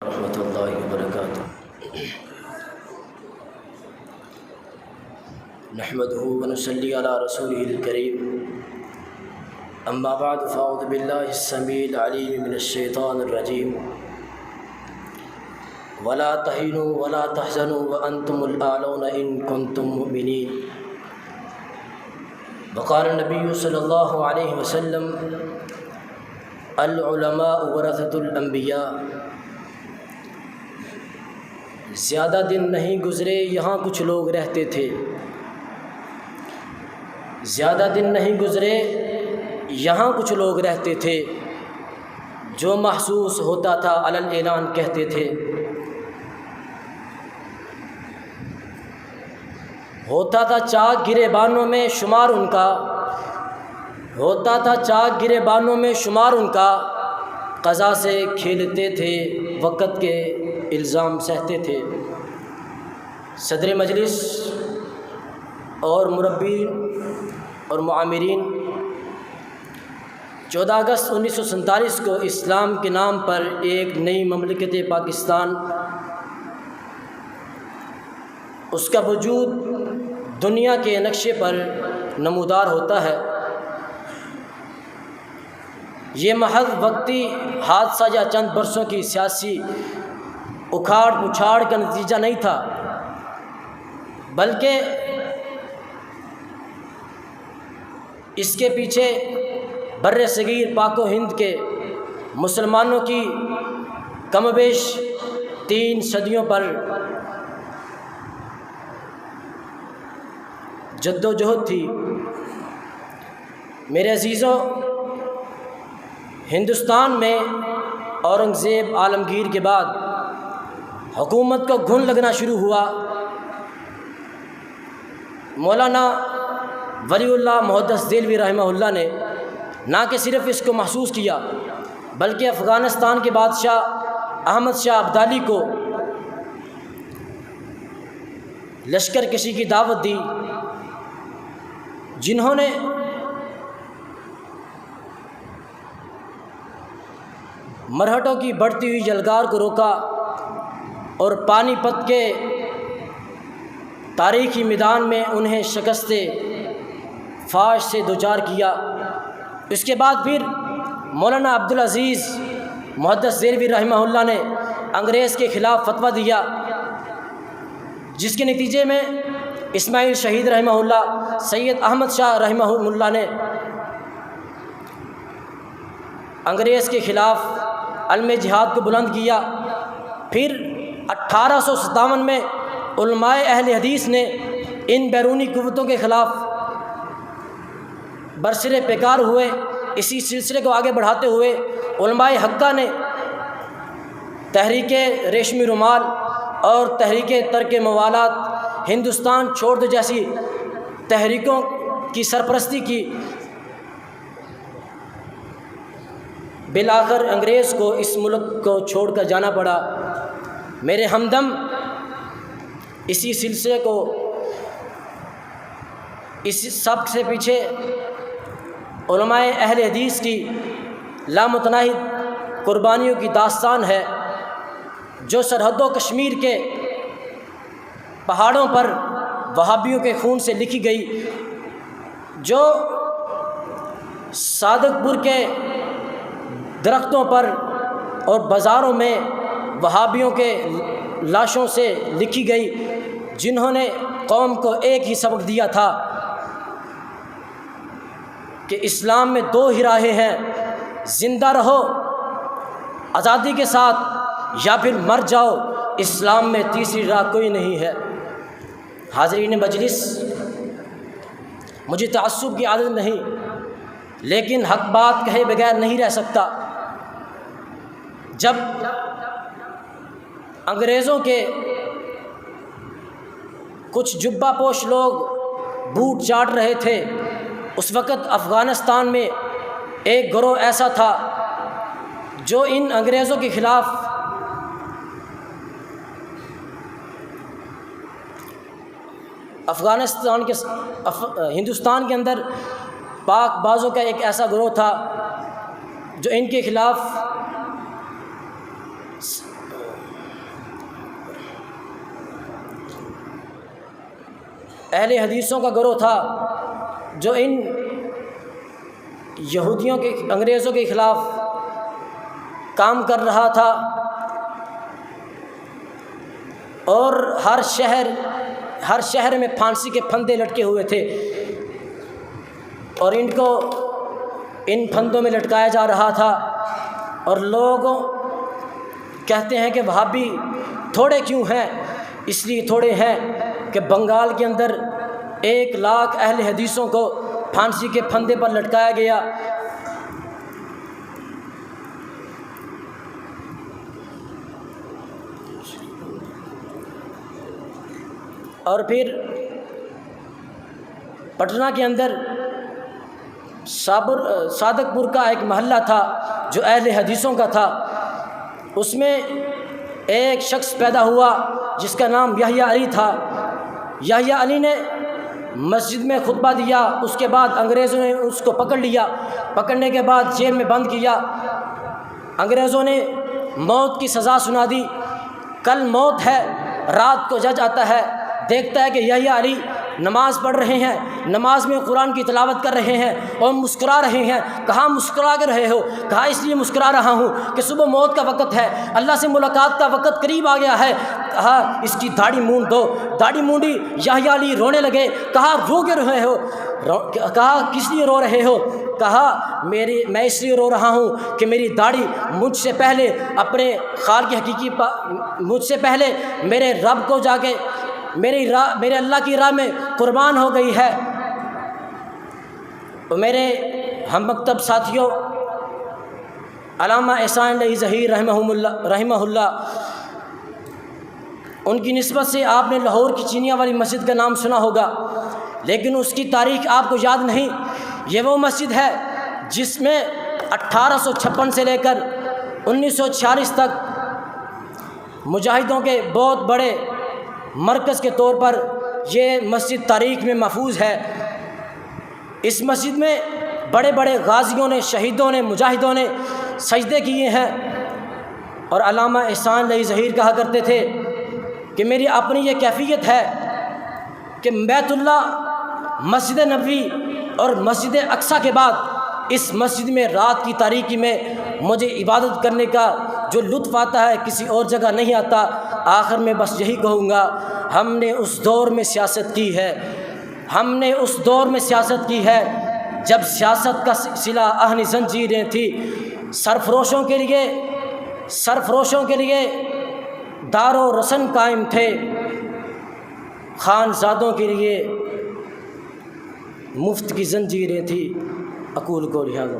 ورحمۃ اللہ وبرکاتہ۔ نحمده ونصلی علی رسوله الکریم، اما بعد فاعوذ باللہ السمیع العلیم من الشیطان الرجیم، ولا تہنوا ولا تحزنوا وانتم الاعلون ان کنتم مؤمنین۔ وقال النبی صلی اللہ علیہ وسلم العلماء ورثۃ الانبیاء۔ زیادہ دن نہیں گزرے یہاں کچھ لوگ رہتے تھے، زیادہ دن نہیں گزرے یہاں کچھ لوگ رہتے تھے، جو محسوس ہوتا تھا علی الاعلان کہتے تھے، ہوتا تھا چاک گریبانوں میں شمار ان کا، ہوتا تھا چاک گریبانوں میں شمار ان کا، قضا سے کھیلتے تھے وقت کے الزام سہتے تھے۔ صدر مجلس اور مربین اور معامرین، 14 اگست 1947 کو اسلام کے نام پر ایک نئی مملکت پاکستان، اس کا وجود دنیا کے نقشے پر نمودار ہوتا ہے۔ یہ محض وقتی حادثہ یا چند برسوں کی سیاسی اکھاڑ پچھاڑ کا نتیجہ نہیں تھا، بلکہ اس کے پیچھے بر صغیر پاک و ہند کے مسلمانوں کی کم و بیش 3 صدیوں پر جد و جہد تھی۔ میرے عزیزوں، ہندوستان میں اورنگزیب عالمگیر کے بعد حکومت کو گھن لگنا شروع ہوا۔ مولانا ولی اللہ محدث دہلوی رحمہ اللہ نے نہ کہ صرف اس کو محسوس کیا، بلکہ افغانستان کے بادشاہ احمد شاہ ابدالی کو لشکر کشی کی دعوت دی، جنہوں نے مرہٹوں کی بڑھتی ہوئی یلغار کو روکا اور پانی پت کے تاریخی میدان میں انہیں شکست فاش سے دوچار کیا۔ اس کے بعد پھر مولانا عبدالعزیز محدث دہلوی رحمہ اللہ نے انگریز کے خلاف فتویٰ دیا، جس کے نتیجے میں اسماعیل شہید رحمہ اللہ، سید احمد شاہ رحمہ اللہ نے انگریز کے خلاف علم جہاد کو بلند کیا۔ پھر 1857 میں علماء اہل حدیث نے ان بیرونی قوتوں کے خلاف برسر پیکار ہوئے۔ اسی سلسلے کو آگے بڑھاتے ہوئے علماء حقہ نے تحریک ریشمی رومال اور تحریک ترک موالات، ہندوستان چھوڑ دو جیسی تحریکوں کی سرپرستی کی۔ بالآخر انگریز کو اس ملک کو چھوڑ کر جانا پڑا۔ میرے ہمدم اسی سلسلے کو، اس سب سے پیچھے علماء اہل حدیث کی لامتناہی قربانیوں کی داستان ہے، جو سرحد و کشمیر کے پہاڑوں پر وہابیوں کے خون سے لکھی گئی، جو صادق پور کے درختوں پر اور بازاروں میں وہابیوں کے لاشوں سے لکھی گئی، جنہوں نے قوم کو ایک ہی سبق دیا تھا کہ اسلام میں 2 ہی راہیں ہیں، زندہ رہو آزادی کے ساتھ یا پھر مر جاؤ، اسلام میں تیسری راہ کوئی نہیں ہے۔ حاضرین مجلس، مجھے تعصب کی عادت نہیں، لیکن حق بات کہے بغیر نہیں رہ سکتا۔ جب انگریزوں کے کچھ جبہ پوش لوگ بوٹ چاٹ رہے تھے، اس وقت افغانستان میں ایک گروہ ایسا تھا جو ان انگریزوں کے خلاف ہندوستان کے اندر پاک بازوں کا ایک ایسا گروہ تھا جو ان کے خلاف اہل حدیثوں کا گروہ تھا جو ان یہودیوں کے انگریزوں کے خلاف کام کر رہا تھا، اور ہر شہر میں پھانسی کے پھندے لٹکے ہوئے تھے، اور ان کو ان پھندوں میں لٹکایا جا رہا تھا۔ اور لوگ کہتے ہیں کہ وہابی تھوڑے کیوں ہیں؟ اس لیے تھوڑے ہیں کہ بنگال کے اندر 1 لاکھ اہل حدیثوں کو پھانسی کے پھندے پر لٹکایا گیا۔ اور پھر پٹنہ کے اندر صادق پور کا ایک محلہ تھا جو اہل حدیثوں کا تھا، اس میں ایک شخص پیدا ہوا جس کا نام یحییٰ علی تھا۔ یحییٰ علی نے مسجد میں خطبہ دیا، اس کے بعد انگریزوں نے اس کو پکڑ لیا، پکڑنے کے بعد جیل میں بند کیا۔ انگریزوں نے موت کی سزا سنا دی۔ کل موت ہے، رات کو جج آتا ہے، دیکھتا ہے کہ یحییٰ علی نماز پڑھ رہے ہیں، نماز میں قرآن کی تلاوت کر رہے ہیں اور مسکرا رہے ہیں۔ کہاں مسکرا کے رہے ہو؟ کہا اس لیے مسکرا رہا ہوں کہ صبح موت کا وقت ہے، اللہ سے ملاقات کا وقت قریب آ گیا ہے۔ کہا اس کی داڑھی مونڈ دو، داڑھی مونڈی، یحییٰ علی رونے لگے۔ کہا رو کیوں رہے ہو؟ کہا کس لیے رو رہے ہو؟ کہا میں اس لیے رو رہا ہوں کہ میری داڑھی مجھ سے پہلے اپنے خالق حقیقی مجھ سے پہلے میرے رب کو جا کے میرے اللہ کی راہ میں قربان ہو گئی ہے۔ میرے ہم مکتب ساتھیوں، علامہ احسان علی ظہیر رحمہ اللہ، ان کی نسبت سے آپ نے لاہور کی چینیاں والی مسجد کا نام سنا ہوگا، لیکن اس کی تاریخ آپ کو یاد نہیں۔ یہ وہ مسجد ہے جس میں 1856 سے لے کر 1946 تک مجاہدوں کے بہت بڑے مرکز کے طور پر یہ مسجد تاریخ میں محفوظ ہے۔ اس مسجد میں بڑے بڑے غازیوں نے، شہیدوں نے، مجاہدوں نے سجدے کیے ہیں۔ اور علامہ احسان علی ظہیر کہا کرتے تھے کہ میری اپنی یہ کیفیت ہے کہ بیت اللہ، مسجد نبوی اور مسجد اقصیٰ کے بعد اس مسجد میں رات کی تاریکی میں مجھے عبادت کرنے کا جو لطف آتا ہے کسی اور جگہ نہیں آتا۔ آخر میں بس یہی کہوں گا، ہم نے اس دور میں سیاست کی ہے، ہم نے اس دور میں سیاست کی ہے جب سیاست کا سلسلہ اہن زنجیریں تھی۔ سرفروشوں کے لیے دار و رسن قائم تھے، خانزادوں کے لیے مفت کی زنجیریں تھی۔ اقول قولی ھذا۔